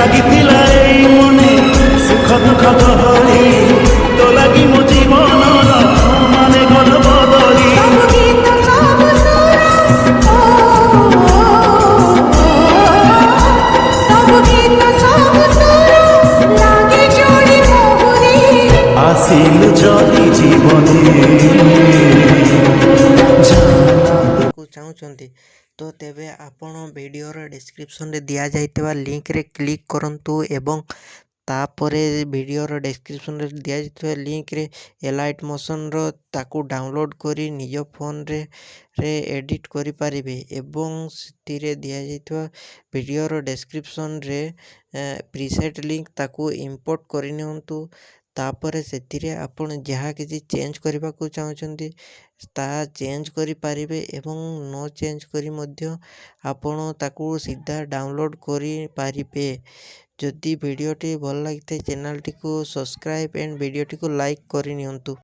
ଲାଗିଥିଲା ଏଇ ମନେ ସୁଖ ଦୁଃଖ ଗହଳି ତୋ ଲାଗି ମୋ ଜୀବନର ମାନେ ଗଲ ବଦଳି ସବୁ ଗୀତ ସବୁ ସୁର ସବୁ ଗୀତ ସବୁ ସୁର ଲାଗେ ଯୋଡ଼ି ମୋହରେ ଆସିଲୁ ଯଦି ଜୀବନେ ଚାହୁଁଛନ୍ତି ତ ତେବେ ଆପଣ ଭିଡ଼ିଓର ଡେସ୍କ୍ରିପସନ୍ରେ ଦିଆଯାଇଥିବା ଲିଙ୍କରେ କ୍ଲିକ୍ କରନ୍ତୁ ଏବଂ ତାପରେ ଭିଡ଼ିଓର ଡେସ୍କ୍ରିପସନ୍ରେ ଦିଆଯାଇଥିବା ଲିଙ୍କରେ ଏଲାଇଟ୍ ମୋସନ୍ର ତାକୁ ଡାଉନଲୋଡ଼୍ କରି ନିଜ ଫୋନ୍ରେ ଏଡ଼ିଟ୍ କରିପାରିବେ ଏବଂ ସେଥିରେ ଦିଆଯାଇଥିବା ଭିଡ଼ିଓର ଡେସ୍କ୍ରିପସନ୍ରେ ପ୍ରିସେଟ୍ ଲିଙ୍କ ତାକୁ ଇମ୍ପୋର୍ଟ କରିନିଅନ୍ତୁ। ତାପରେ ସେଥିରେ ଆପଣ ଯାହା କିଛି ଚେଞ୍ଜ କରିବାକୁ ଚାହୁଁଛନ୍ତି ତାହା ଚେଞ୍ଜ କରିପାରିବେ ଏବଂ ନ ଚେଞ୍ଜ କରି ମଧ୍ୟ ଆପଣ ତାକୁ ସିଧା ଡାଉନଲୋଡ଼୍ କରିପାରିବେ। ଯଦି ଭିଡ଼ିଓଟି ଭଲ ଲାଗିଥାଏ ଚ୍ୟାନେଲଟିକୁ ସବସ୍କ୍ରାଇବ୍ ଆଣ୍ଡ ଭିଡ଼ିଓଟିକୁ ଲାଇକ୍ କରିନିଅନ୍ତୁ।